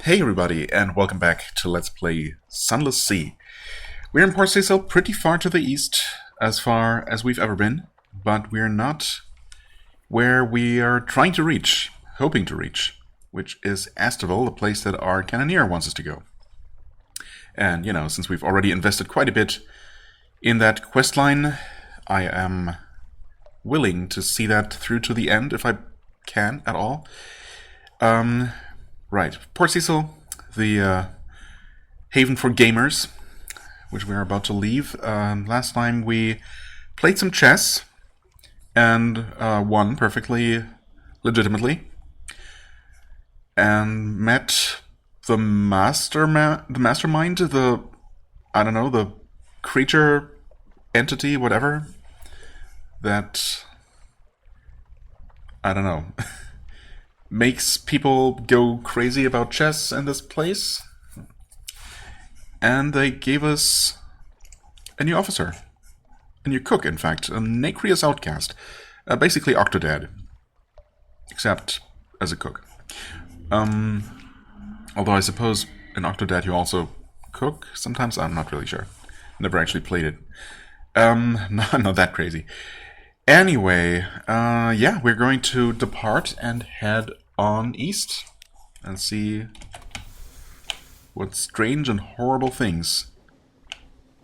Hey everybody, and welcome back to Let's Play Sunless Sea. We're in Port Cecil, pretty far to the east, as far as we've ever been, but we're not where we are trying to reach, hoping to reach, which is Astorville, the place that our cannoneer wants us to go. And, you know, since we've already invested quite a bit in that questline, I am willing to see that through to the end, if I can at all. Right, Port Cecil, the haven for gamers, which we are about to leave. Last time we played some chess and won perfectly legitimately, and met the mastermind, I don't know, the creature entity, whatever, that, I don't know, makes people go crazy about chess in this place. And they gave us a new officer. A new cook, in fact. A nacreous outcast. Basically Octodad. Except as a cook. Although I suppose in Octodad you also cook sometimes? I'm not really sure. Never actually played it. Not that crazy. Anyway, yeah, we're going to depart and head on east and see what strange and horrible things,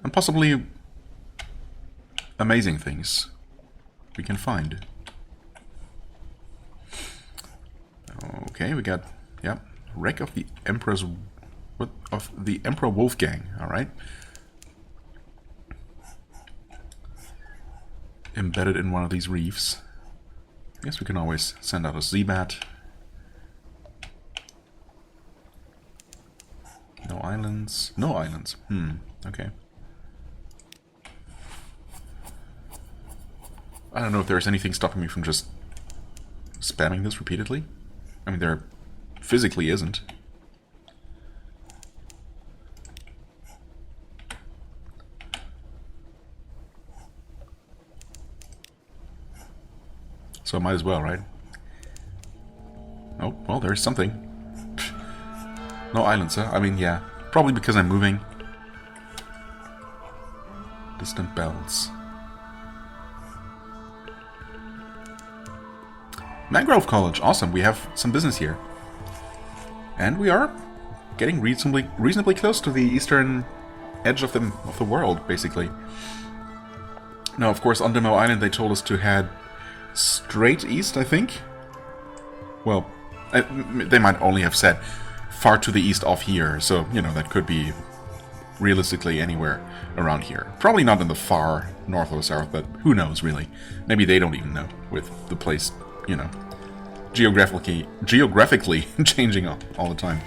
and possibly amazing things, we can find. Okay, we got, yep, wreck of the Emperor Wolfgang. All right. Embedded in one of these reefs. I guess we can always send out a Z-Bat. No islands. No islands. Okay. I don't know if there's anything stopping me from just spamming this repeatedly. I mean, there physically isn't. So I might as well, right? Oh, well, there's something. No islands, huh? I mean, yeah. Probably because I'm moving. Distant bells. Mangrove College, awesome. We have some business here. And we are getting reasonably close to the eastern edge of the world, basically. Now, of course, on Demo Island they told us to head straight east, I think. Well, they might only have said far to the east off here, so, you know, that could be realistically anywhere around here. Probably not in the far north or south, but who knows, really. Maybe they don't even know, with the place, you know, geographically changing all the time.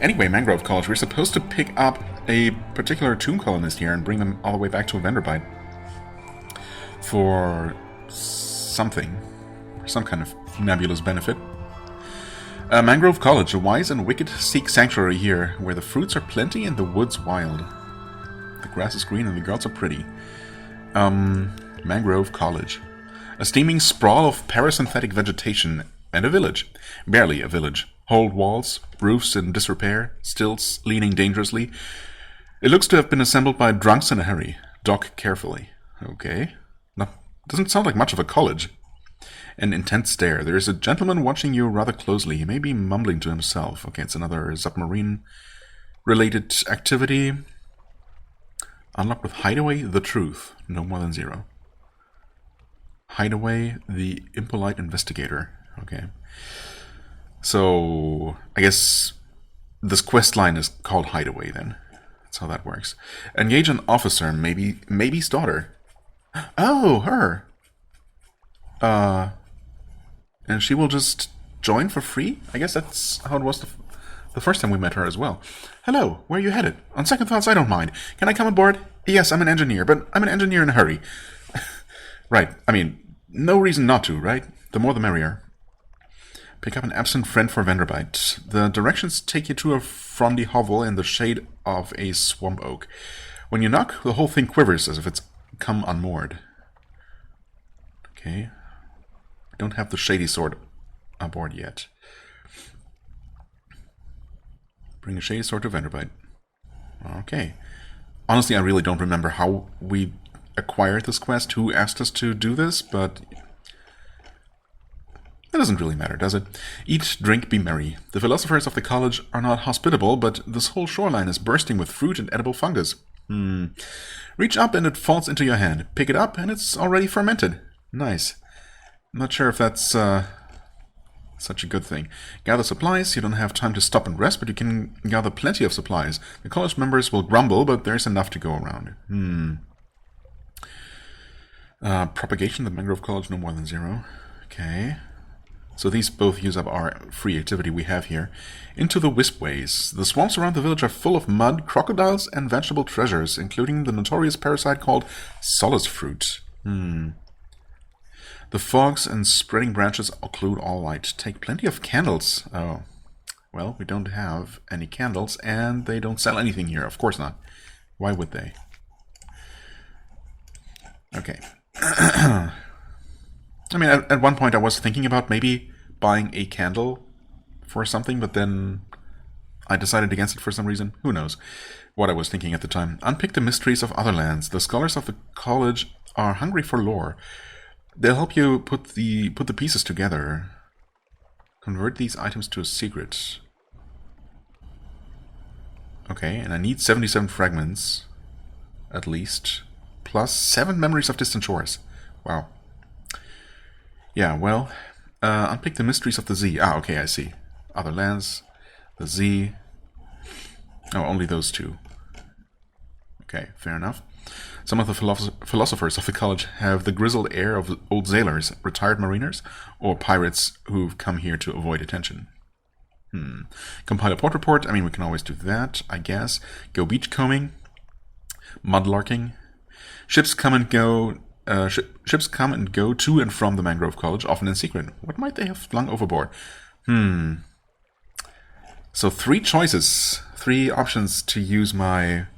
Anyway, Mangrove College, we're supposed to pick up a particular tomb colonist here and bring them all the way back to Vanderbite for something, some kind of nebulous benefit. Mangrove College, a wise and wicked seek sanctuary here, where the fruits are plenty and the woods wild. The grass is green and the girls are pretty. Mangrove College. A steaming sprawl of parasynthetic vegetation and a village. Barely a village. Old walls, roofs in disrepair, stilts leaning dangerously. It looks to have been assembled by drunks in a hurry. Dock carefully. Okay. Doesn't sound like much of a college. An intense stare. There is a gentleman watching you rather closely. He may be mumbling to himself. Okay, it's another submarine-related activity. Unlocked with Hideaway, the Truth. No more than 0. Hideaway, the Impolite Investigator. Okay. So, I guess this quest line is called Hideaway, then. That's how that works. Engage an officer, maybe's daughter. Oh, her. And she will just join for free? I guess that's how it was the first time we met her as well. Hello, where are you headed? On second thoughts, I don't mind. Can I come aboard? Yes, I'm an engineer, but I'm an engineer in a hurry. Right, I mean, no reason not to, right? The more the merrier. Pick up an absent friend for Vanderbite. The directions take you to a frondy hovel in the shade of a swamp oak. When you knock, the whole thing quivers as if it's come unmoored. Okay. I don't have the shady sword aboard yet. Bring a shady sword to Vanderbite. Okay. Honestly, I really don't remember how we acquired this quest, who asked us to do this, but that doesn't really matter, does it? Eat, drink, be merry. The philosophers of the college are not hospitable, but this whole shoreline is bursting with fruit and edible fungus. Reach up and it falls into your hand. Pick it up and it's already fermented. Nice. I'm not sure if that's such a good thing. Gather supplies. You don't have time to stop and rest, but you can gather plenty of supplies. The college members will grumble, but there's enough to go around. Propagation, the mangrove college, no more than 0. Okay. So these both use up our free activity we have here. Into the Wispways. The swamps around the village are full of mud, crocodiles, and vegetable treasures, including the notorious parasite called Solace fruit. The fogs and spreading branches occlude all light. Take plenty of candles. Oh. Well, we don't have any candles, and they don't sell anything here. Of course not. Why would they? Okay. I mean, at one point I was thinking about maybe buying a candle for something, but then I decided against it for some reason. Who knows what I was thinking at the time. Unpick the mysteries of other lands. The scholars of the college are hungry for lore. They'll help you put the pieces together. Convert these items to a secret. Okay, and I need 77 fragments, at least, plus 7 memories of distant shores. Wow. Yeah, well, unpick the mysteries of the Z. Ah, okay, I see. Other lands, the Z. Oh, only those 2. Okay, fair enough. Some of the philosophers of the college have the grizzled air of old sailors, retired mariners, or pirates who've come here to avoid attention. Compile a port report. I mean, we can always do that, I guess. Go beachcombing. Mudlarking. Ships come and go to and from the Mangrove College, often in secret. What might they have flung overboard? So 3 choices, 3 options to use my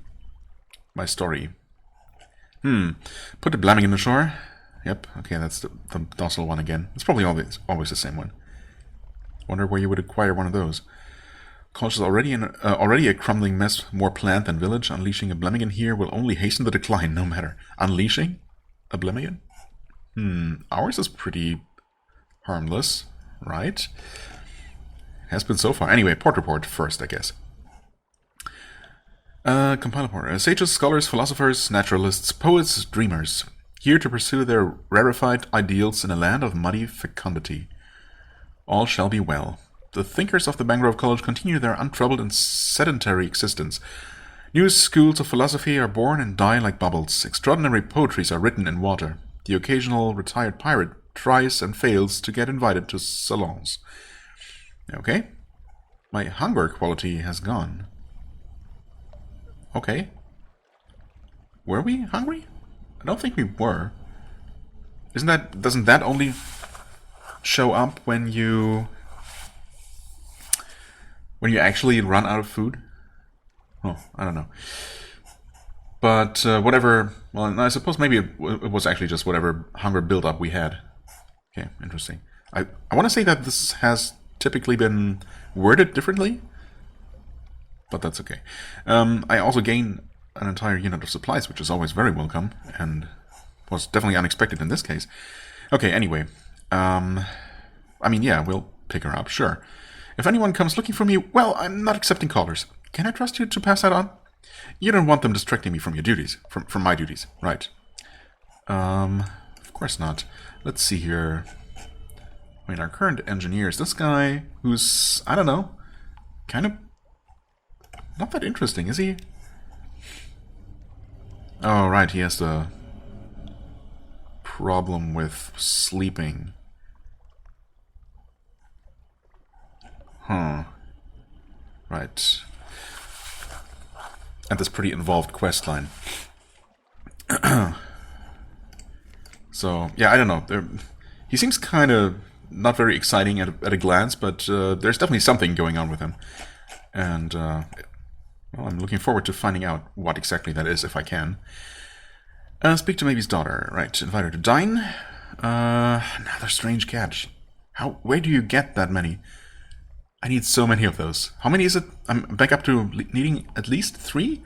story. Put a Blaming in the shore. Yep, okay, that's the docile one again. It's probably always the same one. Wonder where you would acquire one of those. College is already a crumbling mess, more plant than village. Unleashing a Blemmigan here will only hasten the decline, no matter. Unleashing a Blemmigan? Ours is pretty harmless, right? Has been so far. Anyway, port report first, I guess. Compile report. Sages, scholars, philosophers, naturalists, poets, dreamers. Here to pursue their rarefied ideals in a land of muddy fecundity. All shall be well. The thinkers of the Mangrove College continue their untroubled and sedentary existence. New schools of philosophy are born and die like bubbles. Extraordinary poetries are written in water. The occasional retired pirate tries and fails to get invited to salons. Okay. My hunger quality has gone. Okay. Were we hungry? I don't think we were. Doesn't that only show up when you actually run out of food? Oh, I don't know. But whatever, well, I suppose maybe it was actually just whatever hunger buildup we had. Okay, interesting. I want to say that this has typically been worded differently, but that's okay. I also gain an entire unit of supplies, which is always very welcome, and was definitely unexpected in this case. Okay, anyway. I mean, yeah, we'll pick her up, sure. If anyone comes looking for me, well, I'm not accepting callers. Can I trust you to pass that on? You don't want them distracting me from your duties, from my duties, right? Of course not. Let's see here. I mean, our current engineer is this guy who's, I don't know, kind of not that interesting, is he? Oh, right, he has the problem with sleeping. Huh. Right. And this pretty involved quest line. So, yeah, I don't know. He seems kind of not very exciting at a glance, but there's definitely something going on with him. And, well, I'm looking forward to finding out what exactly that is, if I can. Speak to Maybe's daughter. Right, invite her to dine. Another strange catch. Where do you get that many? I need so many of those. How many is it? I'm back up to needing at least 3.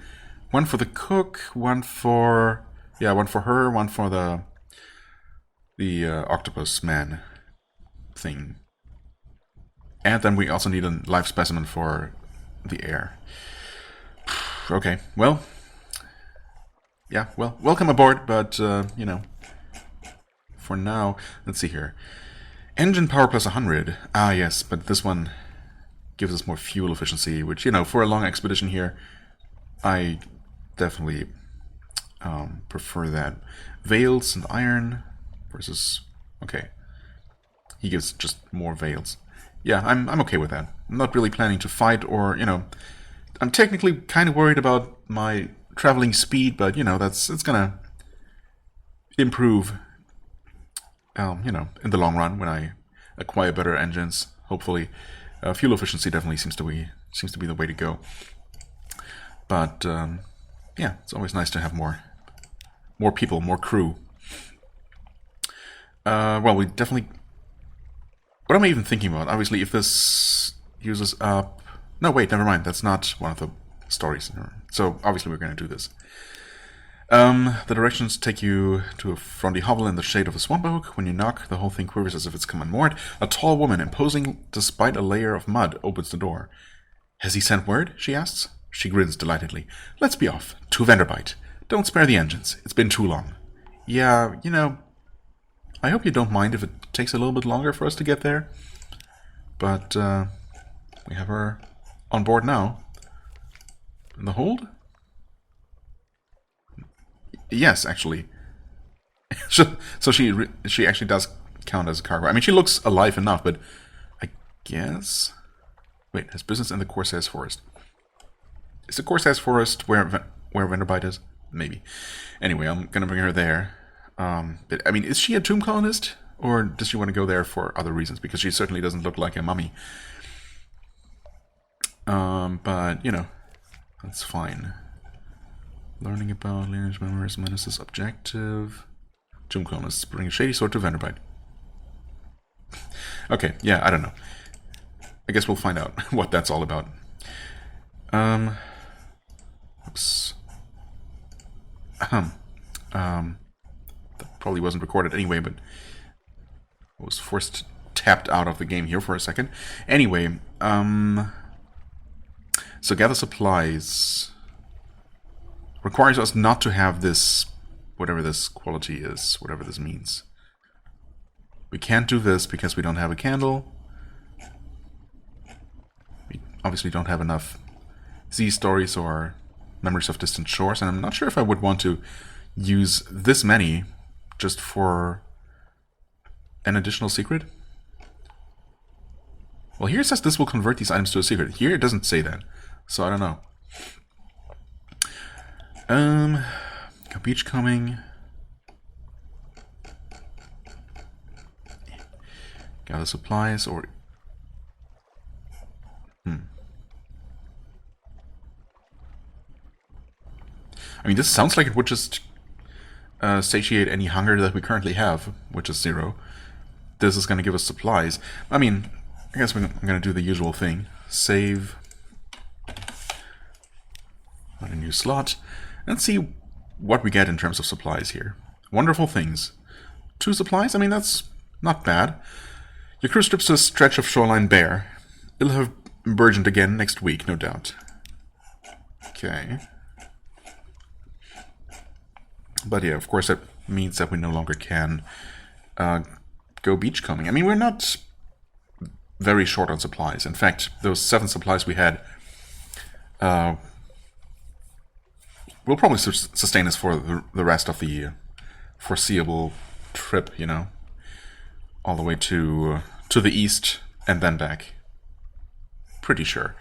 One for the cook, one for one for her, one for the octopus man thing, and then we also need a live specimen for the air. Okay, well, yeah, well, welcome aboard, but you know, for now, let's see here. Engine power plus 100. Ah, yes, but this one gives us more fuel efficiency, which, you know, for a long expedition here, I definitely prefer that. Veils and iron versus... Okay. He gives just more veils. Yeah, I'm okay with that. I'm not really planning to fight or, you know... I'm technically kind of worried about my traveling speed, but, you know, it's gonna improve, you know, in the long run when I acquire better engines, hopefully. Fuel efficiency definitely seems to be the way to go. But yeah, it's always nice to have more people, more crew. Well, we definitely... What am I even thinking about? Obviously, if this uses up... No, wait, never mind. That's not one of the stories. So, obviously, we're going to do this. The directions take you to a frondly hovel in the shade of a swamp oak. When you knock, the whole thing quivers as if it's come unmoored. A tall woman, imposing despite a layer of mud, opens the door. Has he sent word? She asks. She grins delightedly. Let's be off. To Vanderbite. Don't spare the engines. It's been too long. Yeah, you know, I hope you don't mind if it takes a little bit longer for us to get there. But we have her on board now. In the hold? Yes, actually. So she actually does count as a cargo. I mean, she looks alive enough, but I guess... Wait, has business in the Corsair's Forest. Is the Corsair's Forest where Vanderbite is? Maybe. Anyway, I'm gonna bring her there. But, I mean, is she a tomb colonist? Or does she want to go there for other reasons? Because she certainly doesn't look like a mummy. But, you know, that's fine. Learning about lineage memories, menaces, objective. Tomb colonists bring a shady sword to Vanderbite. Okay, yeah, I don't know. I guess we'll find out what that's all about. Oops. That probably wasn't recorded anyway, but I was forced tapped out of the game here for a second. Anyway, so gather supplies requires us not to have this, whatever this quality is, whatever this means. We can't do this because we don't have a candle. We obviously don't have enough Z stories or memories of distant shores, and I'm not sure if I would want to use this many just for an additional secret. Well, here it says this will convert these items to a secret. Here it doesn't say that, so I don't know. A beach coming. Gather supplies or... I mean, this sounds like it would just satiate any hunger that we currently have, which is 0. This is going to give us supplies. I mean, I guess I'm going to do the usual thing. Save. On a new slot. And see what we get in terms of supplies here. Wonderful things. 2 supplies? I mean, that's not bad. Your crew strips a stretch of shoreline bare. It'll have burgeoned again next week, no doubt. Okay. But yeah, of course that means that we no longer can go beachcombing. I mean, we're not very short on supplies. In fact, those 7 supplies we had will probably sustain us for the rest of the foreseeable trip, you know. All the way to the east and then back. Pretty sure.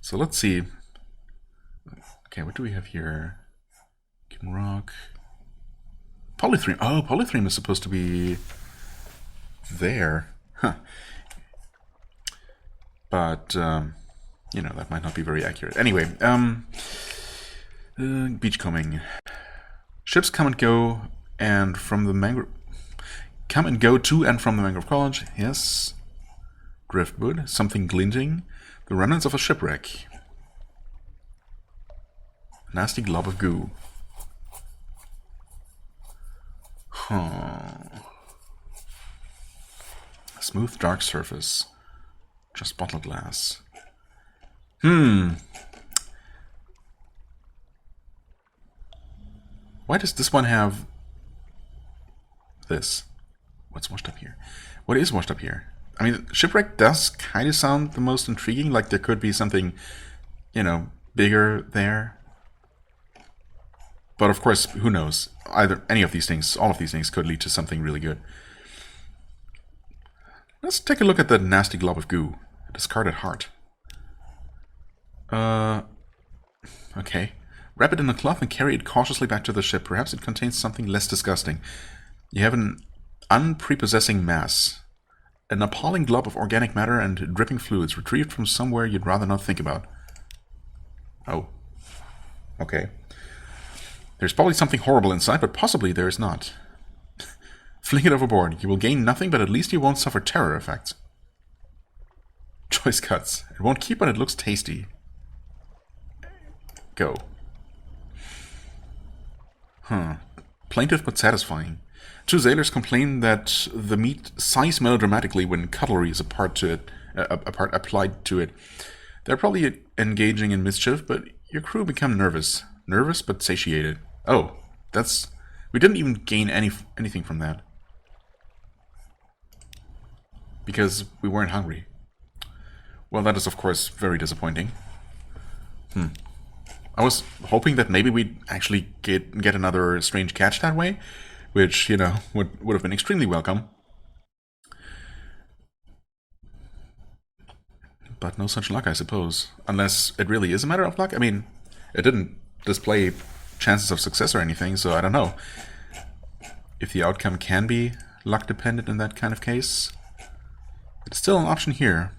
So let's see. Okay, what do we have here? Can rock. Polythreme. Oh, polythreme is supposed to be there. Huh. But, you know, that might not be very accurate. Anyway, beachcombing. Ships come and go, and from the mangrove... Come and go to and from the Mangrove College. Yes. Driftwood. Something glinting. The remnants of a shipwreck. Nasty glob of goo. Huh. Smooth dark surface. Just bottle glass. Why does this one have this? What's washed up here? What is washed up here? I mean, shipwreck does kind of sound the most intriguing, like there could be something, you know, bigger there. But of course, who knows? Either any of these things, all of these things could lead to something really good. Let's take a look at the nasty glob of goo. A discarded heart. Okay. Wrap it in a cloth and carry it cautiously back to the ship. Perhaps it contains something less disgusting. You have an unprepossessing mass. An appalling glob of organic matter and dripping fluids retrieved from somewhere you'd rather not think about. Oh. Okay. There's probably something horrible inside, but possibly there is not. Fling it overboard. You will gain nothing, but at least you won't suffer terror effects. Choice cuts. It won't keep, but it looks tasty. Go. Plaintive but satisfying. Two sailors complain that the meat sighs melodramatically when cutlery is applied to it. They're probably engaging in mischief, but your crew become nervous. Nervous but satiated. Oh, that's... We didn't even gain anything from that. Because we weren't hungry. Well, that is of course very disappointing. I was hoping that maybe we'd actually get another strange catch that way, which, you know, would have been extremely welcome. But no such luck, I suppose. Unless it really is a matter of luck. I mean, it didn't display chances of success or anything, so I don't know if the outcome can be luck dependent in that kind of case. It's still an option here.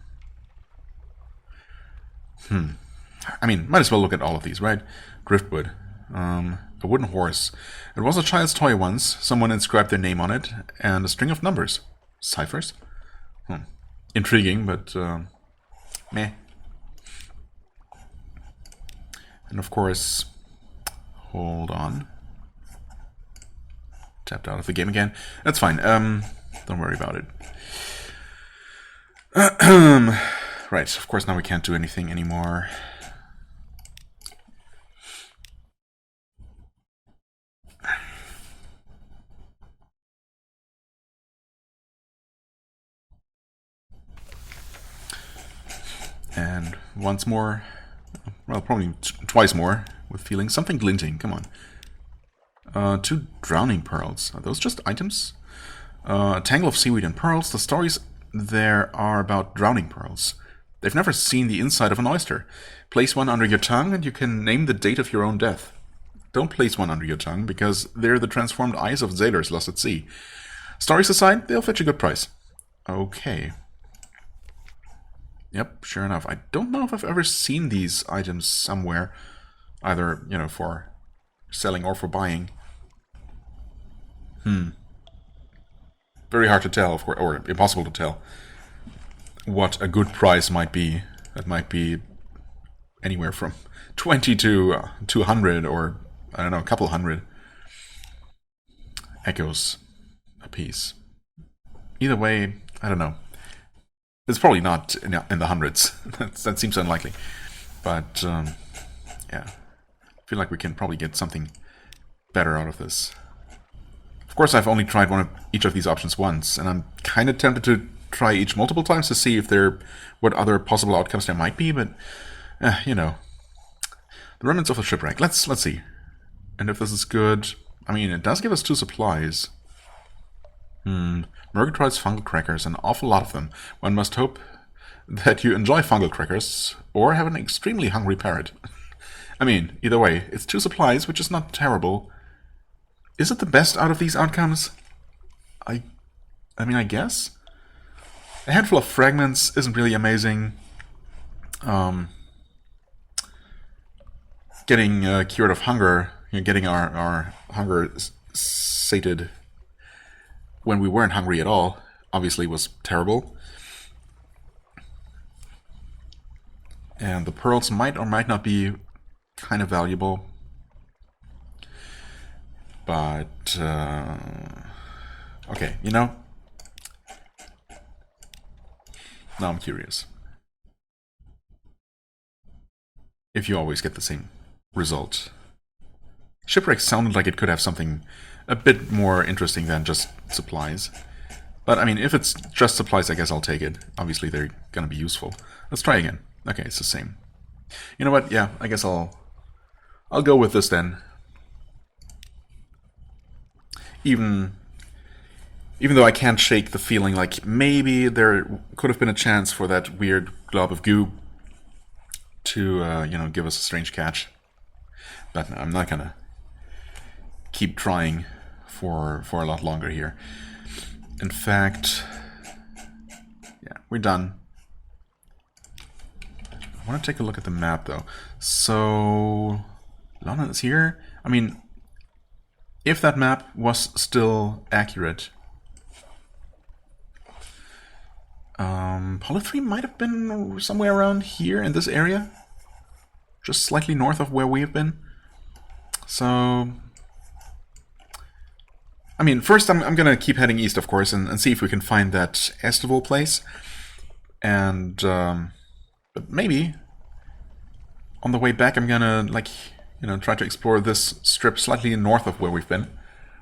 I mean, might as well look at all of these, right? Driftwood. A wooden horse. It was a child's toy once. Someone inscribed their name on it. And a string of numbers. Ciphers? Intriguing, but meh. And of course... Hold on. Tapped out of the game again. That's fine. Don't worry about it. Right, of course now we can't do anything anymore. And once more, well, probably twice more, with feeling something glinting. Come on. 2 drowning pearls. Are those just items? A tangle of seaweed and pearls. The stories there are about drowning pearls. They've never seen the inside of an oyster. Place one under your tongue and you can name the date of your own death. Don't place one under your tongue, because they're the transformed eyes of sailors lost at sea. Stories aside, they'll fetch a good price. Okay. Yep, sure enough. I don't know if I've ever seen these items somewhere. Either, you know, for selling or for buying. Very hard to tell, of course, or impossible to tell what a good price might be. That might be anywhere from 20 to 200, or I don't know, a couple hundred echoes a piece. Either way, I don't know. It's probably not in the hundreds. That seems unlikely. But yeah, I feel like we can probably get something better out of this. Of course, I've only tried each of these options once, and I'm kind of tempted to try each multiple times to see if what other possible outcomes there might be. But you know, the remnants of a shipwreck. Let's see, and if this is good. I mean, it does give us 2 supplies. Murgatroyd's fungal crackers, an awful lot of them. One must hope that you enjoy fungal crackers, or have an extremely hungry parrot. I mean, either way, it's 2 supplies, which is not terrible. Is it the best out of these outcomes? I mean, I guess. A handful of fragments isn't really amazing. Getting cured of hunger, getting our hunger sated when we weren't hungry at all, obviously was terrible. And the pearls might or might not be kind of valuable. But, okay, you know, now I'm curious. If you always get the same result. Shipwreck sounded like it could have something a bit more interesting than just supplies. But, I mean, if it's just supplies, I guess I'll take it. Obviously, they're gonna be useful. Let's try again. Okay, it's the same. You know what? Yeah, I guess I'll go with this then. Even though I can't shake the feeling like maybe there could have been a chance for that weird glob of goo to, you know, give us a strange catch. But no, I'm not gonna keep trying for a lot longer here. In fact, yeah, we're done. I want to take a look at the map, though. So, London is here. I mean, if that map was still accurate, Polythree might have been somewhere around here in this area, just slightly north of where we've been. So, I mean, first I'm gonna keep heading east, of course, and see if we can find that Estival place, and but maybe on the way back I'm gonna, like, you know, try to explore this strip slightly north of where we've been,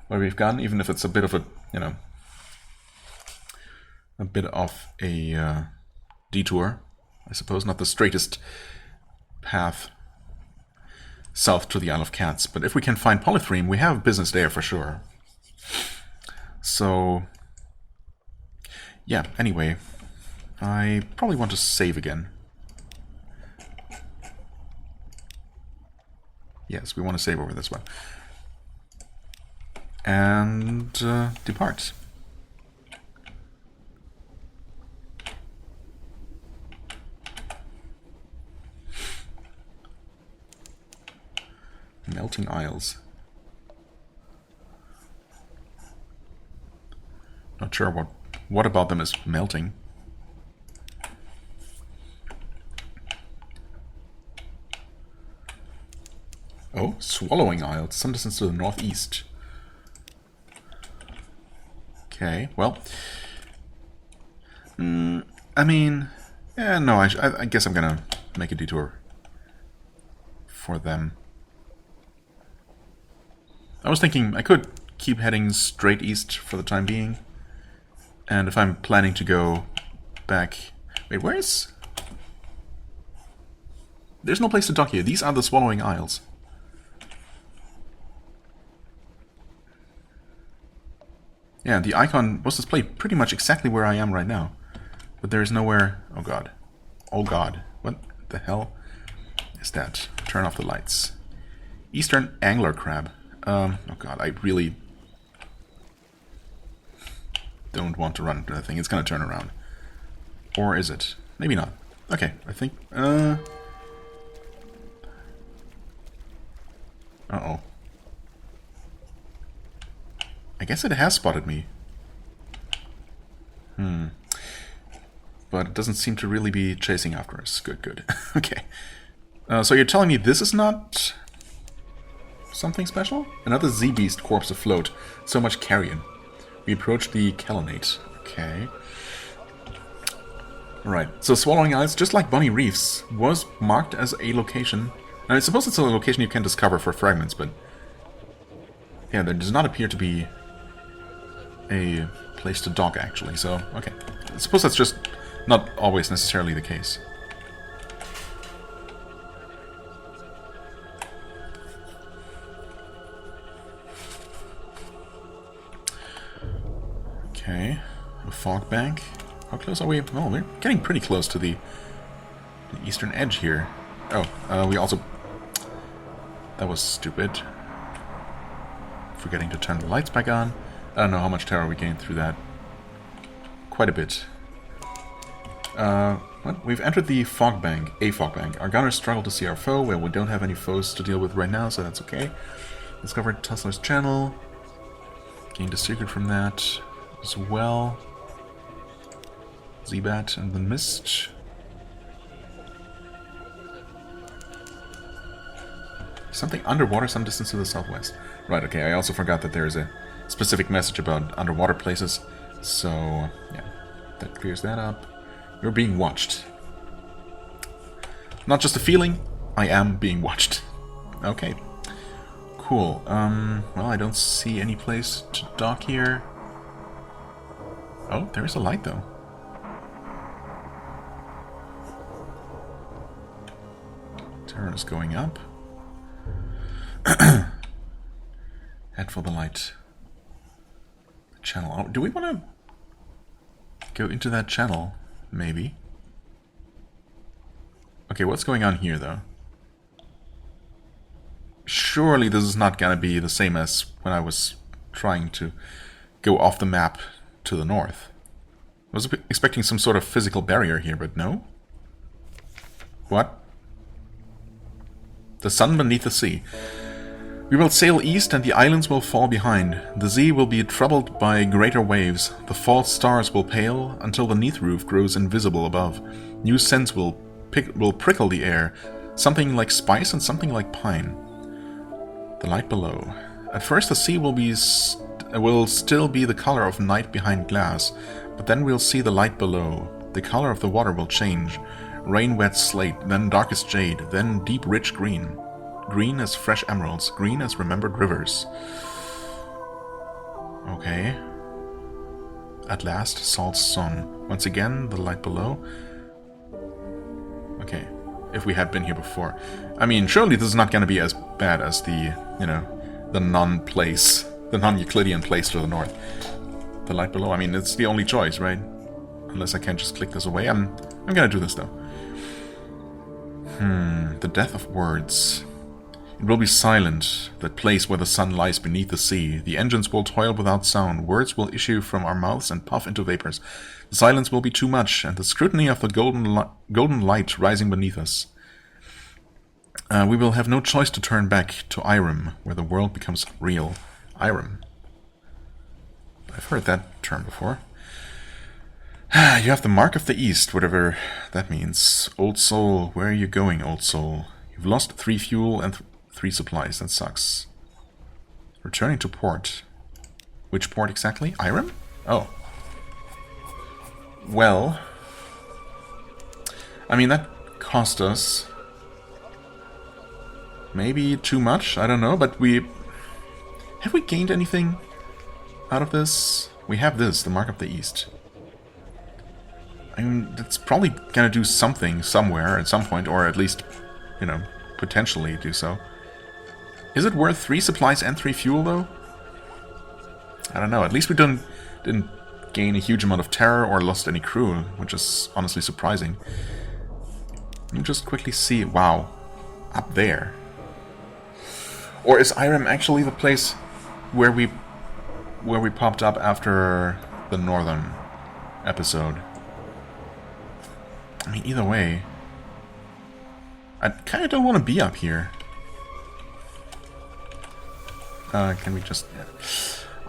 where we've gone, even if it's a bit of a, you know, a bit of a detour, I suppose. Not the straightest path south to the Isle of Cats, but if we can find Polythreme, we have business there for sure. So, yeah, anyway, I probably want to save again. Yes, we want to save over this one. And depart. Melting Isles. Not sure what about them is melting. Oh, Swallowing Isles, some distance to the northeast. Okay, well, I mean, yeah, no, I guess I'm gonna make a detour for them. I was thinking I could keep heading straight east for the time being. And if I'm planning to go back... Wait, where is... There's no place to dock here. These are the Swallowing Isles. Yeah, the icon was displayed pretty much exactly where I am right now. But there's nowhere... Oh god. Oh god. What the hell is that? Turn off the lights. Eastern Angler Crab. Oh god, I really don't want to run into that thing. It's gonna turn around. Or is it? Maybe not. Okay, I think... Uh-oh. I guess it has spotted me. But it doesn't seem to really be chasing after us. Good, good. Okay. So you're telling me this is not... something special? Another Z-Beast corpse afloat. So much carrion. We approach the Kelonate. Okay. Right. So Swallowing Isles, just like Bonny Reefs, was marked as a location. And I suppose it's a location you can discover for fragments, but... yeah, there does not appear to be a place to dock, actually. So, okay. I suppose that's just not always necessarily the case. Okay, a fog bank. How close are we? Oh, we're getting pretty close to the eastern edge here. Oh, we also... that was stupid. Forgetting to turn the lights back on. I don't know how much terror we gained through that. Quite a bit. What? We've entered the fog bank, a fog bank. Our gunners struggle to see our foe. Well, we don't have any foes to deal with right now, so that's okay. Discovered Tussler's channel. Gained a secret from that. as well. Zebat and the Mist. Something underwater some distance to the southwest. Right, okay, I also forgot that there is a specific message about underwater places. So, yeah, that clears that up. You're being watched. Not just a feeling, I am being watched. Okay. Cool. Well, I don't see any place to dock here. Oh, there is a light, though. Turn is going up. Head for the light. Channel. Oh, do we want to go into that channel? Maybe. Okay, what's going on here, though? Surely this is not gonna be the same as when I was trying to go off the map to the north. I was expecting some sort of physical barrier here, but no? What? The sun beneath the sea. We will sail east and the islands will fall behind. The sea will be troubled by greater waves. The false stars will pale until the neath roof grows invisible above. New scents will prickle the air. Something like spice and something like pine. The light below. At first the sea will still be the color of night behind glass, but then we'll see the light below. The color of the water will change. Rain-wet slate, then darkest jade, then deep rich green. Green as fresh emeralds, green as remembered rivers. Okay. At last, salt sun. Once again, the light below. Okay. If we had been here before. I mean, surely this is not going to be as bad as the, the non-place, the non-Euclidean place to the north. The light below, I mean, it's the only choice, right? Unless I can just click this away. I'm going to do this, though. The death of words. It will be silent, that place where the sun lies beneath the sea. The engines will toil without sound. Words will issue from our mouths and puff into vapors. The silence will be too much, and the scrutiny of the golden light rising beneath us. We will have no choice to turn back to Irem, where the world becomes real. Irem. I've heard that term before. You have the mark of the East, whatever that means. Old soul, where are you going, old soul? You've lost 3 fuel and 3 supplies. That sucks. Returning to port. Which port exactly? Irem? Oh. Well. I mean, that cost us maybe too much. I don't know, but have we gained anything out of this? We have this, the mark of the East. I mean, it's probably gonna do something somewhere at some point, or at least, potentially do so. Is it worth 3 supplies and 3 fuel, though? I don't know. At least we didn't gain a huge amount of terror or lost any crew, which is honestly surprising. Let me just quickly see. Wow. Up there. Or is Irem actually the place where we popped up after the northern episode? I mean, either way, I kind of don't want to be up here. Can we just... Yeah.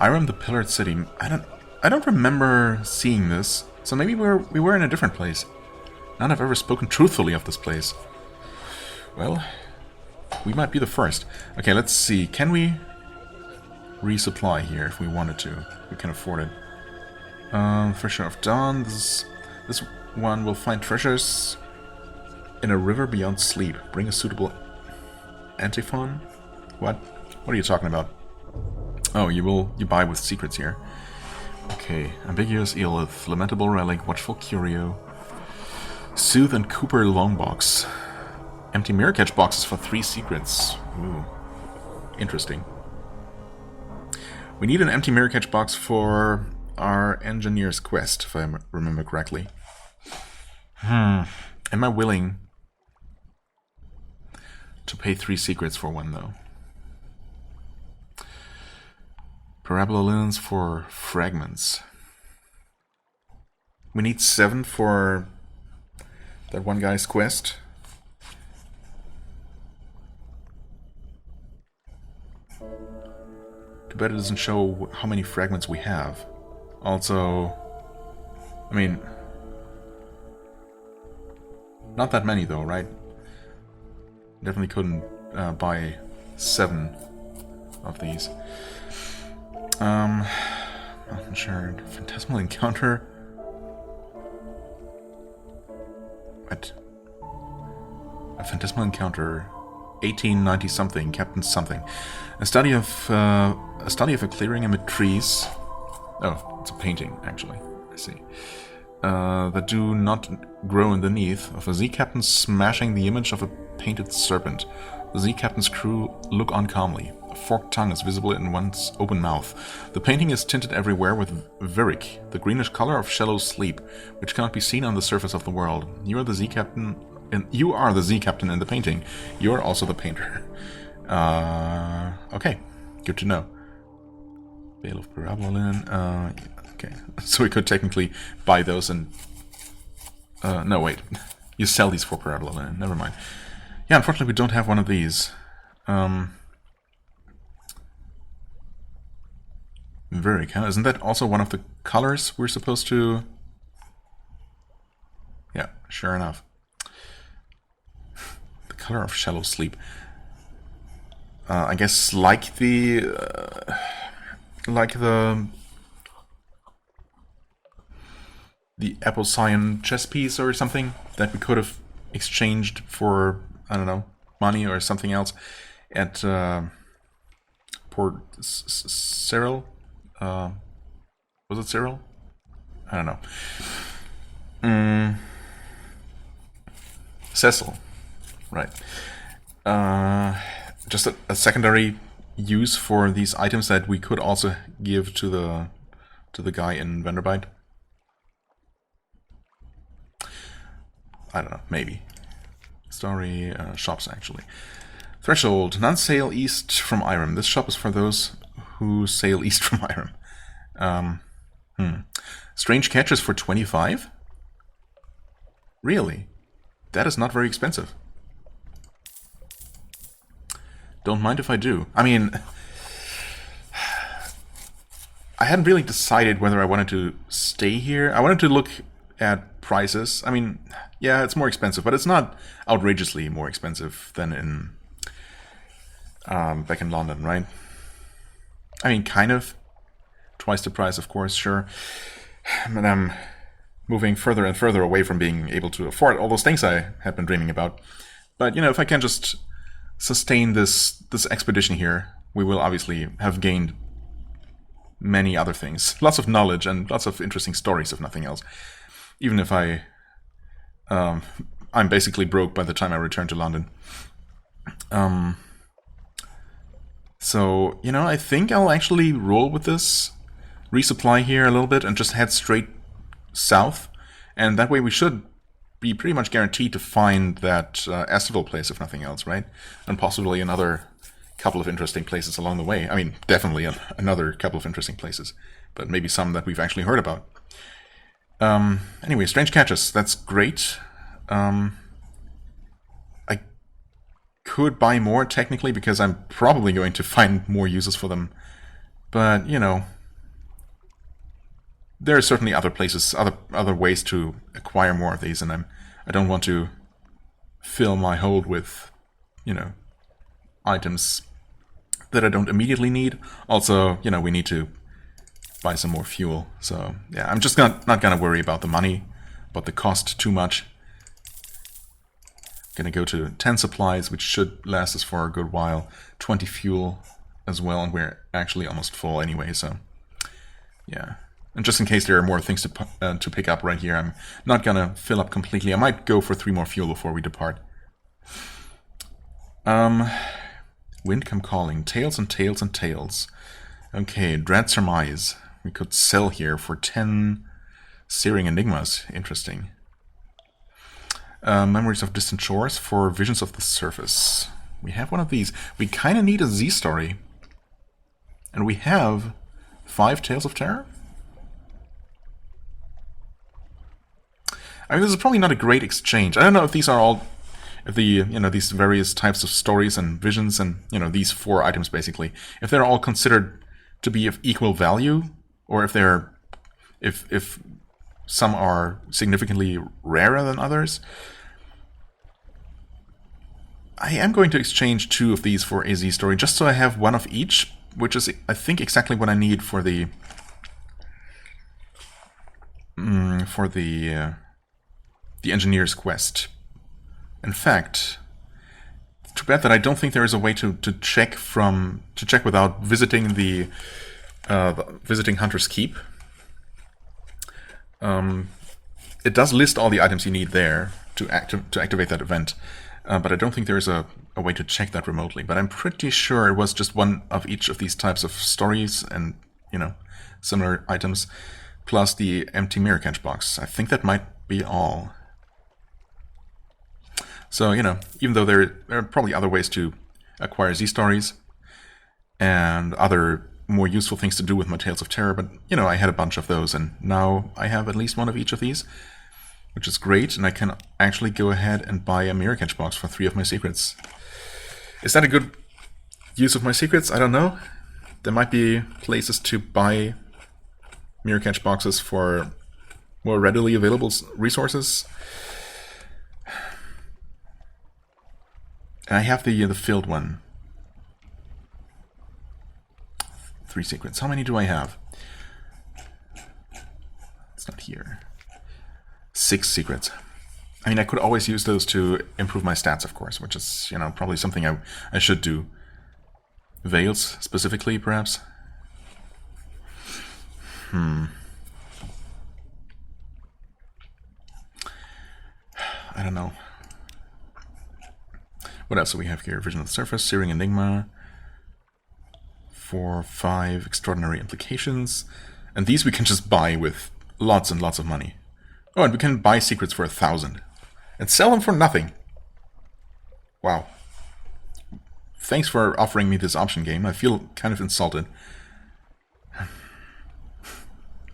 Irem, the Pillared City. I don't remember seeing this, so maybe we were in a different place. None have ever spoken truthfully of this place. Well, we might be the first. Okay, let's see. Can we resupply here if we wanted to? We can afford it. Fisher of Dawn. This one will find treasures in a river beyond sleep. Bring a suitable antiphon. What are you talking about? Oh, you buy with secrets here. Okay, ambiguous Eelith, lamentable relic, watchful curio, soothe and Cooper longbox, empty mirror catch boxes for 3 secrets. Ooh, interesting. We need an empty mirror catch box for our engineer's quest, if I remember correctly. Am I willing to pay 3 secrets for one, though? Parabola linens for fragments. We need 7 for that one guy's quest. Too bad it doesn't show how many fragments we have. Also, I mean, not that many though, right? Definitely couldn't buy 7 of these. I'm sure. Phantasmal Encounter. What? A Phantasmal Encounter, 1890 something, Captain something. A study of a clearing amid trees. Oh, it's a painting actually. I see. That do not grow underneath, of a Z captain smashing the image of a painted serpent. The Z captain's crew look on calmly. A forked tongue is visible in one's open mouth. The painting is tinted everywhere with Virik, the greenish color of shallow sleep, which cannot be seen on the surface of the world. You are the Z captain, and you are the Z captain in the painting. You are also the painter. Okay, good to know. Bale of Parabolin. Okay, so we could technically buy those and... no, wait. You sell these for Parabolin. Never mind. Yeah, unfortunately we don't have one of these. Very kind. Isn't that also one of the colors we're supposed to... Yeah, sure enough. The color of shallow sleep. I guess like the... the Apple Cyan chess piece or something that we could have exchanged for, I don't know, money or something else at Port Cyril. Was it Cyril? I don't know. Cecil, right? Just a secondary use for these items that we could also give to the guy in Vanderbilt. I don't know, maybe. Story, shops actually. Threshold, none sail east from Irem. This shop is for those who sail east from Irem. Strange catches for 25? Really? That is not very expensive. Don't mind if I do. I mean, I hadn't really decided whether I wanted to stay here. I wanted to look at prices. I mean, yeah, it's more expensive, but it's not outrageously more expensive than in back in London, right? I mean, kind of. Twice the price, of course, sure. But I'm moving further and further away from being able to afford all those things I had been dreaming about. But, you know, if I can just sustain this expedition here, we will obviously have gained many other things. Lots of knowledge and lots of interesting stories, if nothing else. Even if I'm basically broke by the time I return to London. So, you know, I think I'll actually roll with this, resupply here a little bit, and just head straight south. And that way we should be pretty much guaranteed to find that Estival place, if nothing else, right? And possibly another couple of interesting places along the way. I mean, definitely another couple of interesting places, but maybe some that we've actually heard about. Anyway, strange catches. That's great. I could buy more, technically, because I'm probably going to find more uses for them. But, you know, there are certainly other places, other ways to acquire more of these, and I don't want to fill my hold with, you know, items that I don't immediately need. Also, you know, we need to buy some more fuel. So, yeah, I'm just not going to worry about the money, but the cost too much. Gonna go to 10 supplies, which should last us for a good while. 20 fuel as well, and we're actually almost full anyway, so yeah. And just in case there are more things to pick up right here, I'm not gonna fill up completely. I might go for 3 more fuel before we depart. Wind come calling. Tails and tails and tails. Okay, Dread Surmise. We could sell here for 10 Searing Enigmas. Interesting. Memories of Distant Shores for Visions of the Surface. We have one of these. We kind of need a Z story. And we have 5 Tales of Terror. I mean, this is probably not a great exchange. I don't know if these are all, if the, you know, these various types of stories and visions and, you know, these 4 items basically, if they're all considered to be of equal value, or if they're if some are significantly rarer than others. I am going to exchange 2 of these for a Z story, just so I have 1 of each, which is, I think, exactly what I need for the engineer's quest. In fact, too bad that I don't think there is a way to check without visiting visiting Hunter's Keep. It does list all the items you need there to activate that event. But I don't think there is a way to check that remotely. But I'm pretty sure it was just 1 of each of these types of stories and, similar items, plus the empty mirror catch box. I think that might be all. So, even though there are probably other ways to acquire Z stories and other more useful things to do with my Tales of Terror, but, I had a bunch of those, and now I have at least 1 of each of these, which is great, and I can actually go ahead and buy a mirror catch box for 3 of my secrets. Is that a good use of my secrets? I don't know. There might be places to buy mirror catch boxes for more readily available resources. And I have the filled one. 3 secrets. How many do I have? It's not here. 6 secrets. I mean, I could always use those to improve my stats, of course, which is, probably something I should do. Veils, specifically, perhaps? I don't know. What else do we have here? Vision of the Surface, Searing Enigma, 4, 5, Extraordinary Implications. And these we can just buy with lots and lots of money. Oh, and we can buy secrets for 1,000 and sell them for nothing. Wow. Thanks for offering me this option, game. I feel kind of insulted.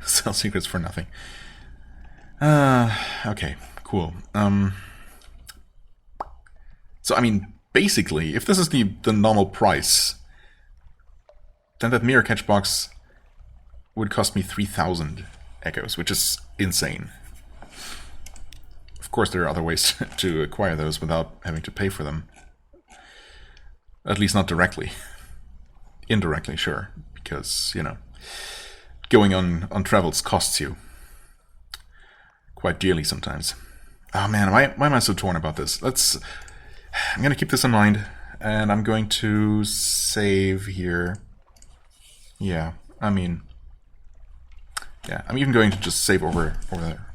Sell secrets for nothing. Okay, cool. So, I mean, basically, if this is the normal price, then that mirror catch box would cost me 3,000 echoes, which is insane. Of course, there are other ways to acquire those without having to pay for them. At least not directly. Indirectly, sure. Because, going on travels costs you quite dearly sometimes. Oh man, why am I so torn about this? I'm going to keep this in mind, and I'm going to save here. Yeah, I'm even going to just save over there.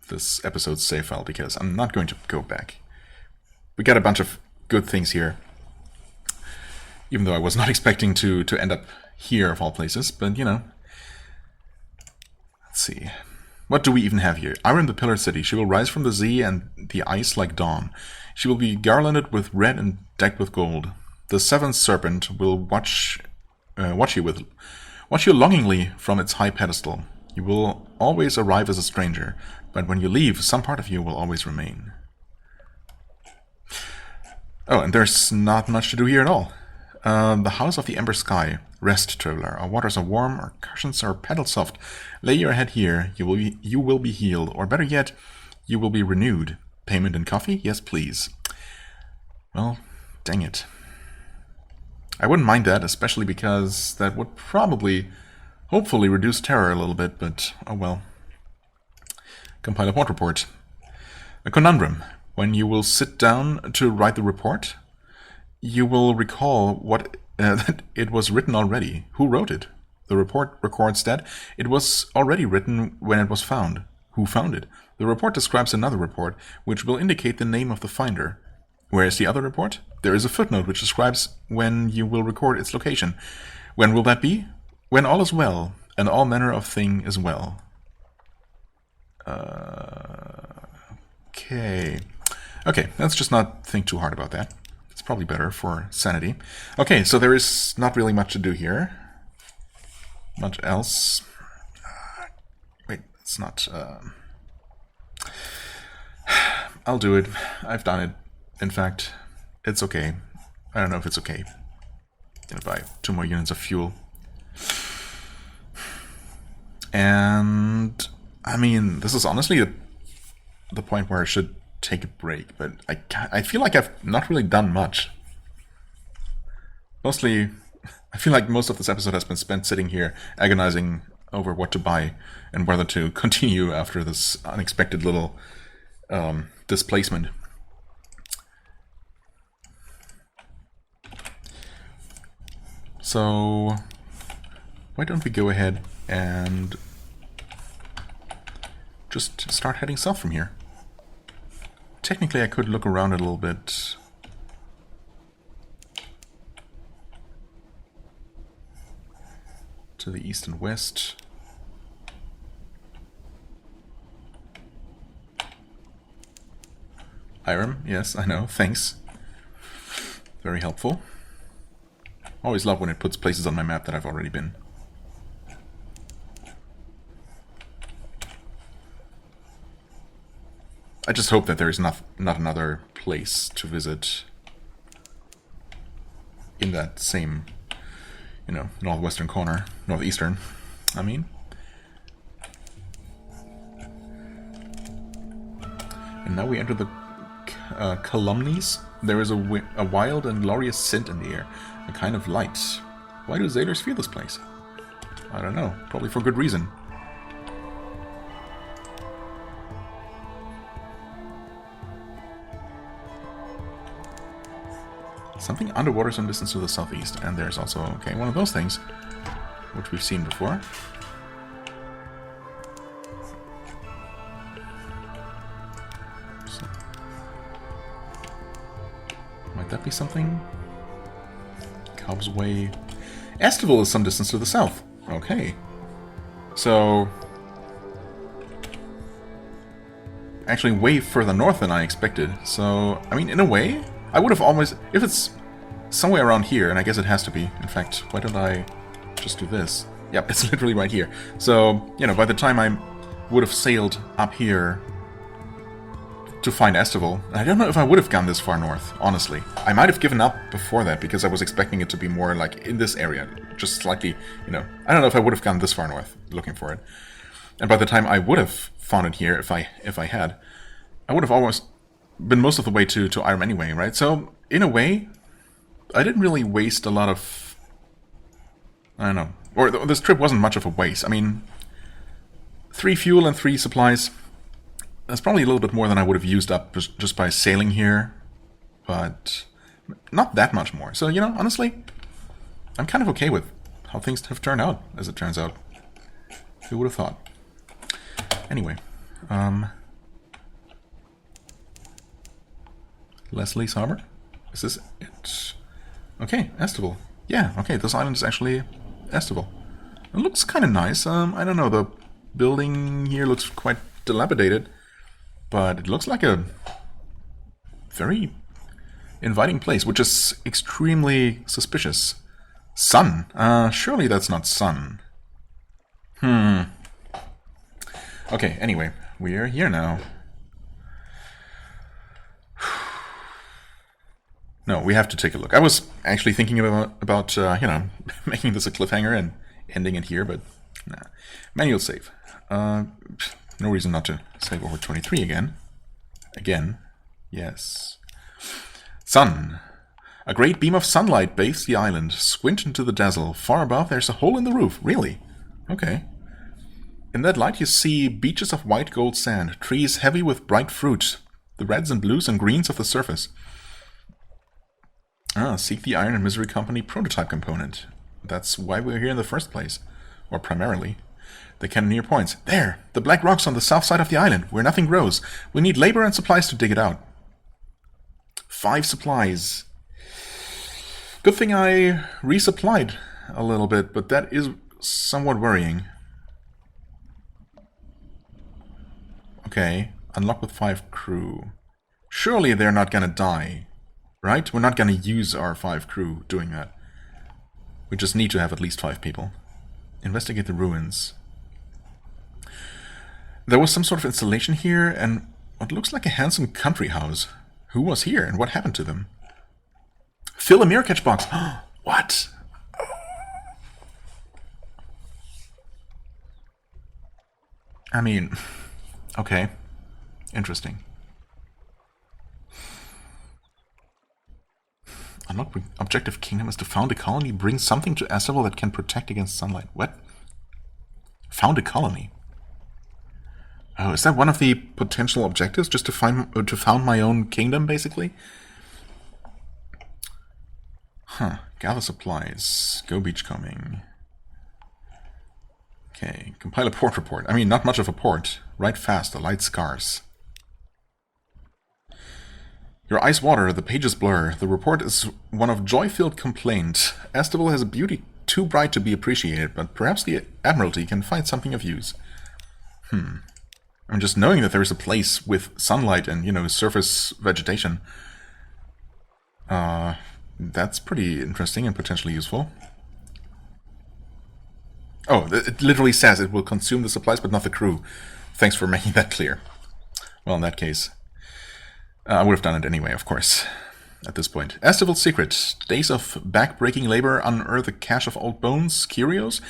This episode's save file, because I'm not going to go back. We got a bunch of good things here, even though I was not expecting to end up here of all places, but let's see. What do we even have here? Iron the Pillar City. She will rise from the sea and the ice like dawn. She will be garlanded with red and decked with gold. The seventh serpent will watch you longingly from its high pedestal. You will always arrive as a stranger, but when you leave, some part of you will always remain. Oh, and there's not much to do here at all. The House of the Ember Sky. Rest, traveler. Our waters are warm, our cushions are paddle soft. Lay your head here, you will be healed, or better yet, you will be renewed. Payment in coffee? Yes, please. Well, dang it. I wouldn't mind that, especially because that would probably, hopefully, reduce terror a little bit, but oh well. Compile a port report. A conundrum. When you will sit down to write the report, you will recall that it was written already. Who wrote it? The report records that it was already written when it was found. Who found it? The report describes another report, which will indicate the name of the finder. Where is the other report? There is a footnote which describes when you will record its location. When will that be? When all is well, and all manner of thing is well. Okay, let's just not think too hard about that. It's probably better for sanity. Okay, so there is not really much to do here. Much else. Wait, it's not... I'll do it. I've done it. In fact, it's okay. I don't know if it's okay. Gonna buy 2 more units of fuel. And I mean, this is honestly the point where I should take a break, but I feel like I've not really done much. Mostly, I feel like most of this episode has been spent sitting here agonizing over what to buy and whether to continue after this unexpected little displacement. So, why don't we go ahead and just start heading south from here. Technically, I could look around a little bit. To the east and west. Irem, yes, I know, thanks. Very helpful. Always love when it puts places on my map that I've already been. I just hope that there is not another place to visit in that same, you know, northwestern corner, northeastern, I mean. And now we enter the calumnies. There is a wild and glorious scent in the air, a kind of light. Why do sailors fear this place? I don't know, probably for good reason. Something underwater some distance to the southeast, and there's also, okay, one of those things, which we've seen before. So, might that be something? Cubs Way. Estival is some distance to the south. Okay. So, actually way further north than I expected. So, I mean, in a way, I would have almost, if it's somewhere around here, and I guess it has to be. In fact, why don't I just do this? Yep, it's literally right here. So, you know, by the time I would have sailed up here to find Estival, I don't know if I would have gone this far north, honestly. I might have given up before that, because I was expecting it to be more like in this area, just slightly, you know, I don't know if I would have gone this far north looking for it. And by the time I would have found it here, if I had, I would have almost been most of the way to Irem anyway, right? So, in a way, I didn't really waste a lot of... I don't know. Or this trip wasn't much of a waste. I mean, 3 fuel and 3 supplies. That's probably a little bit more than I would have used up just by sailing here. But not that much more. So, you know, honestly, I'm kind of okay with how things have turned out, as it turns out. Who would have thought? Anyway, Leslie's Harbor? Is this it? Okay, Estival. Yeah, okay, this island is actually Estival. It looks kind of nice. I don't know, the building here looks quite dilapidated, but it looks like a very inviting place, which is extremely suspicious. Sun? Surely that's not sun. Okay, anyway, we're here now. No, we have to take a look. I was actually thinking about you know, making this a cliffhanger and ending it here, but nah. Manual save. No reason not to save over 23 again. Again. Yes. Sun. A great beam of sunlight bathes the island. Squint into the dazzle. Far above, there's a hole in the roof. Really? Okay. In that light, you see beaches of white gold sand, trees heavy with bright fruit, the reds and blues and greens of the surface. Seek the Iron and Misery Company prototype component. That's why we're here in the first place. Or primarily. The cannoneer points. There! The black rocks on the south side of the island, where nothing grows. We need labor and supplies to dig it out. 5 supplies. Good thing I resupplied a little bit, but that is somewhat worrying. Okay. Unlock with 5 crew. Surely they're not gonna die. Right? We're not going to use our 5 crew doing that. We just need to have at least 5 people. Investigate the ruins. There was some sort of installation here, and what looks like a handsome country house. Who was here, and what happened to them? Fill a mirror catch box! What? I mean, okay. Interesting. Unlock objective kingdom is to found a colony, bring something to Estival that can protect against sunlight. What? Found a colony? Oh, is that one of the potential objectives? Just to found my own kingdom, basically? Huh. Gather supplies. Go beachcombing. Okay. Compile a port report. I mean, not much of a port. Write fast. The light scarce. Your eyes water, the pages blur. The report is one of joy-filled complaint. Estival has a beauty too bright to be appreciated, but perhaps the Admiralty can find something of use. I'm just knowing that there is a place with sunlight and, you know, surface vegetation. That's pretty interesting and potentially useful. Oh, it literally says it will consume the supplies, but not the crew. Thanks for making that clear. Well, in that case, I would have done it anyway, of course, at this point. Estival's secret. Days of back-breaking labor unearth a cache of old bones, curios,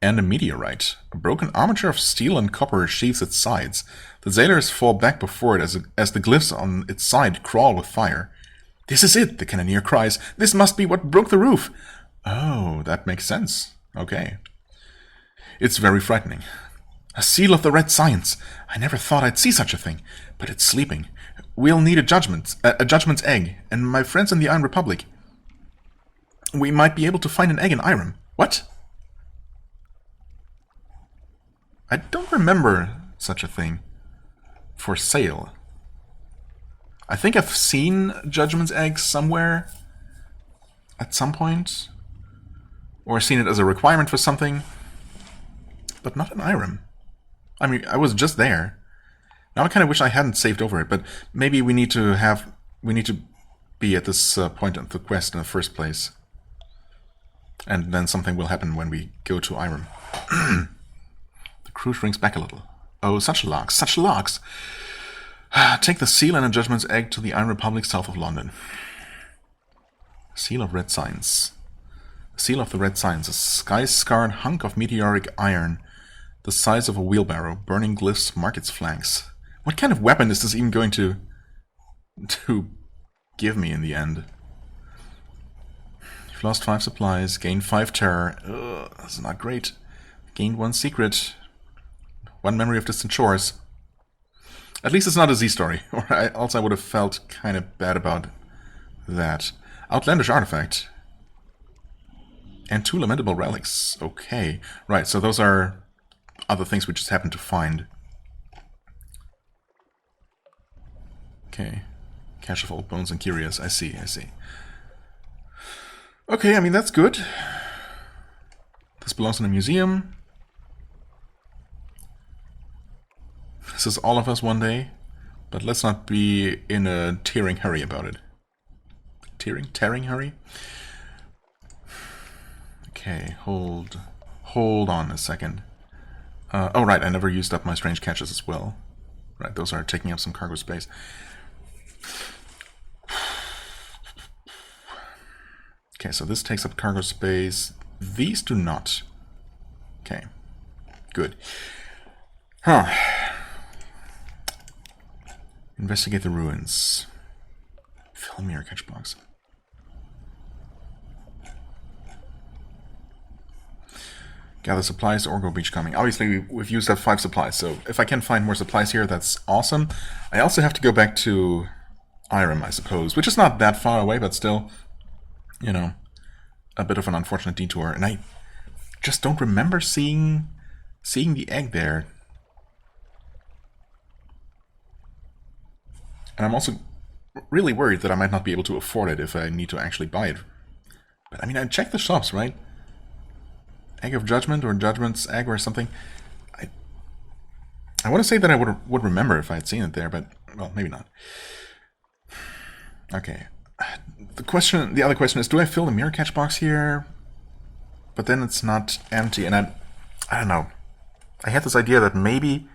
and a meteorite. A broken armature of steel and copper sheathes its sides. The sailors fall back before it as the glyphs on its side crawl with fire. This is it, the cannoneer cries. This must be what broke the roof. Oh, that makes sense. Okay. It's very frightening. A seal of the red science. I never thought I'd see such a thing, but it's sleeping. We'll need a judgment's egg, and my friends in the Iron Republic. We might be able to find an egg in Irem. What? I don't remember such a thing. For sale. I think I've seen Judgment's egg somewhere at some point. Or seen it as a requirement for something. But not in Irem. I mean, I was just there. Now I kind of wish I hadn't saved over it, but maybe we need to be at this point of the quest in the first place. And then something will happen when we go to Irem. The crew shrinks back a little. Oh, such larks, such larks! Take the seal and a Judgment's egg to the Iron Republic south of London. Seal of Red Science. Seal of the Red Science, a sky-scarred hunk of meteoric iron, the size of a wheelbarrow. Burning glyphs mark its flanks. What kind of weapon is this even going to give me in the end? You've lost 5 supplies, gained 5 terror. Ugh, that's not great. Gained 1 secret. 1 memory of distant shores. At least it's not a Z story, or else I would have felt kind of bad about that. Outlandish artifact. And 2 lamentable relics. Okay. Right, so those are other things we just happened to find. Okay. Cache of old bones and curios. I see, I see. Okay, I mean, that's good. This belongs in a museum. This is all of us one day. But let's not be in a tearing hurry about it. Tearing hurry? Okay, hold on a second. Oh, right, I never used up my strange catches as well. Right, those are taking up some cargo space. Okay, so this takes up cargo space. These do not. Okay, good. Huh. Investigate the ruins. Fill a mirror catch box. Gather supplies or go beachcombing. Obviously, we've used up 5 supplies, so if I can find more supplies here, that's awesome. I also have to go back to Irem, I suppose, which is not that far away, but still, you know, a bit of an unfortunate detour. And I just don't remember seeing the egg there. And I'm also really worried that I might not be able to afford it if I need to actually buy it. But I mean, I checked the shops, right? Egg of Judgment or Judgment's egg or something. I want to say that I would remember if I had seen it there, but, well, maybe not. Okay. The other question is, do I fill the mirror catch box here? But then it's not empty, and I don't know. I had this idea that maybe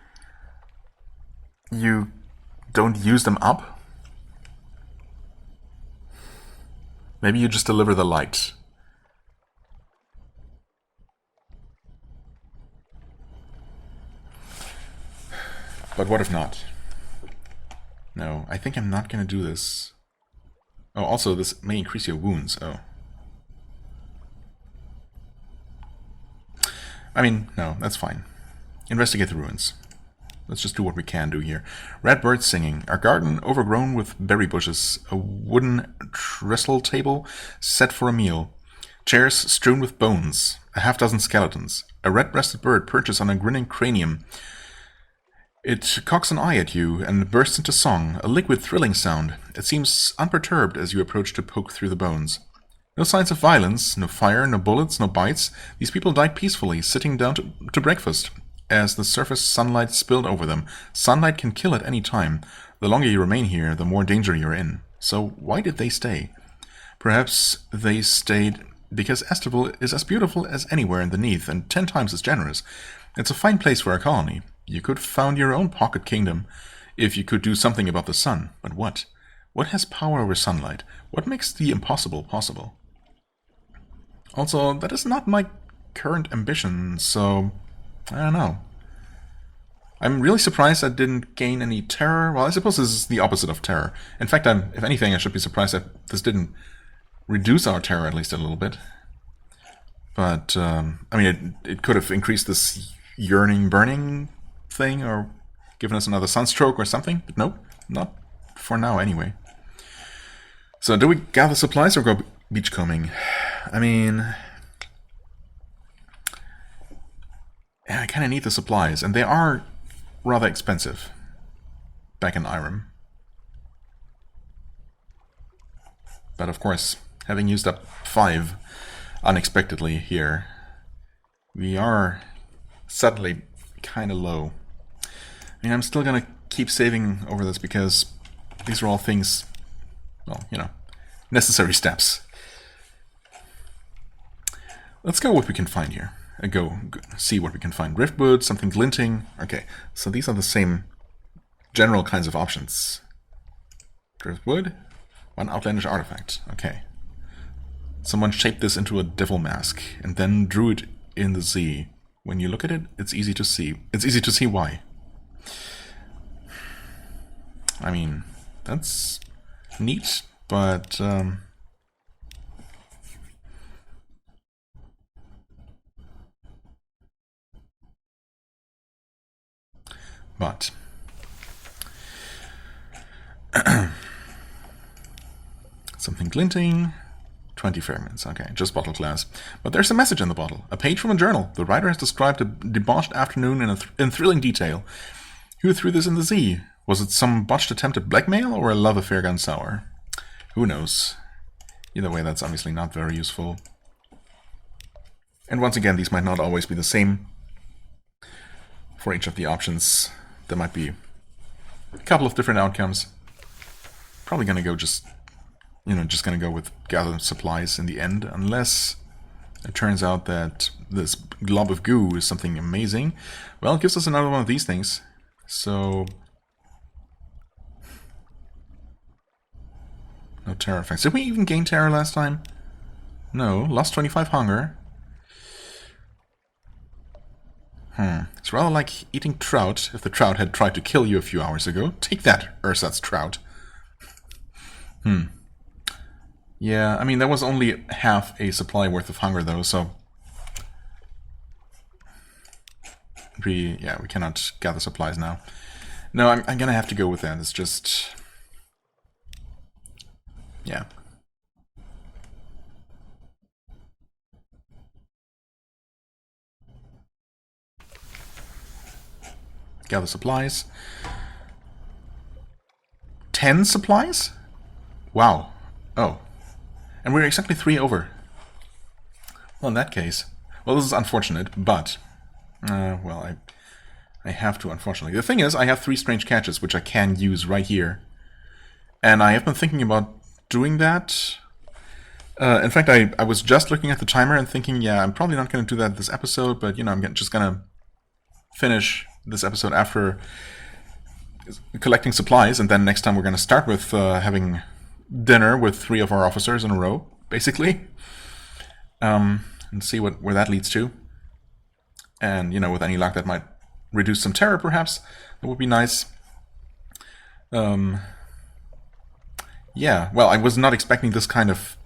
you don't use them up. Maybe you just deliver the light. But what if not? No, I think I'm not going to do this. Oh, also, this may increase your wounds. Oh. I mean, no, that's fine. Investigate the ruins. Let's just do what we can do here. Red birds singing. Our garden overgrown with berry bushes. A wooden trestle table set for a meal. Chairs strewn with bones. A half-dozen skeletons. A red-breasted bird perches on a grinning cranium. It cocks an eye at you and bursts into song, a liquid thrilling sound. It seems unperturbed as you approach to poke through the bones. No signs of violence, no fire, no bullets, no bites. These people died peacefully, sitting down to breakfast. As the surface sunlight spilled over them, sunlight can kill at any time. The longer you remain here, the more danger you're in. So why did they stay? Perhaps they stayed because Estival is as beautiful as anywhere in the Neath and 10 times as generous. It's a fine place for a colony. You could found your own pocket kingdom if you could do something about the sun. But what? What has power over sunlight? What makes the impossible possible? Also, that is not my current ambition, so I don't know. I'm really surprised I didn't gain any terror. Well, I suppose this is the opposite of terror. In fact, if anything, I should be surprised that this didn't reduce our terror at least a little bit. But, I mean, it could have increased this yearning, burning thing, or given us another sunstroke or something. But nope, not for now anyway. So, do we gather supplies or go beachcombing? I mean, yeah, I kind of need the supplies, and they are rather expensive back in Irem. But of course, having used up 5 unexpectedly here, we are suddenly kind of low. I mean, I'm still gonna keep saving over this because these are all things, well, you know, necessary steps. Let's go what we can find here. Go see what we can find. Driftwood, something glinting. Okay, so these are the same general kinds of options. Driftwood, 1 outlandish artifact. Okay. Someone shaped this into a devil mask and then drew it in the sea. When you look at it, it's easy to see. It's easy to see why. I mean, that's neat, but something glinting, 20 fragments, okay, just bottle glass. But there's a message in the bottle, a page from a journal. The writer has described a debauched afternoon in thrilling detail. Who threw this in the sea? Was it some botched attempt at blackmail or a love affair gone sour? Who knows? Either way, that's obviously not very useful. And once again, these might not always be the same for each of the options. There might be a couple of different outcomes. Probably gonna go just gonna go with gather supplies in the end, unless it turns out that this glob of goo is something amazing. Well, it gives us another one of these things. So no terror effects. Did we even gain terror last time? No, lost 25 hunger. It's rather like eating trout if the trout had tried to kill you a few hours ago. Take that, Ursat's trout. Yeah, I mean, that was only half a supply worth of hunger, though, so we cannot gather supplies now. No, I'm gonna have to go with that. It's just, yeah. Gather supplies. 10 supplies? Wow. Oh. And we're exactly 3 over. Well, in that case... Well, this is unfortunate, but... well, I have to, unfortunately. The thing is, I have 3 strange catches, which I can use right here. And I have been thinking about doing that. In fact, I was just looking at the timer and thinking, yeah, I'm probably not going to do that this episode, but, you know, I'm just going to finish this episode after collecting supplies, and then next time we're going to start with having dinner with 3 of our officers in a row, basically, and see where that leads to. And, you know, with any luck, that might reduce some terror, perhaps. That would be nice. Yeah, well, I was not expecting this kind of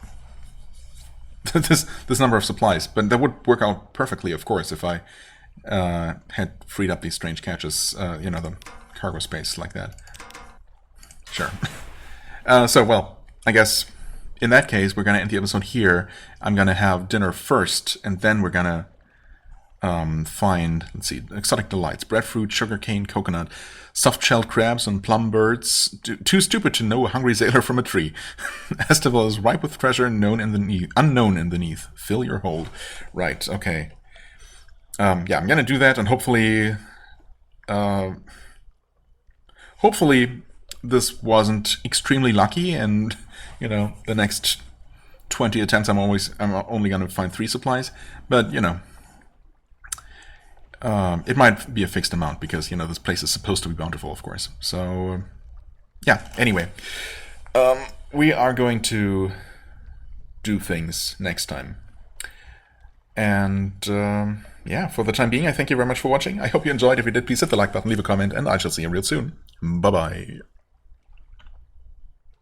this number of supplies, but that would work out perfectly, of course, if I had freed up these strange caches, the cargo space like that. Sure. So, well, I guess in that case, we're going to end the episode here. I'm going to have dinner first, and then we're going to find, let's see, exotic delights, breadfruit, sugarcane, coconut, soft-shelled crabs, and plum birds. Too stupid to know a hungry sailor from a tree. Estival is ripe with treasure unknown in the neath. Fill your hold. Right, okay. Yeah, I'm gonna do that, and hopefully this wasn't extremely lucky, and, the next 20 attempts I'm only gonna find 3 supplies, but, it might be a fixed amount because, this place is supposed to be bountiful, of course. So, yeah, anyway. We are going to do things next time. And, yeah, for the time being, I thank you very much for watching. I hope you enjoyed. If you did, please hit the like button, leave a comment, and I shall see you real soon. Bye-bye.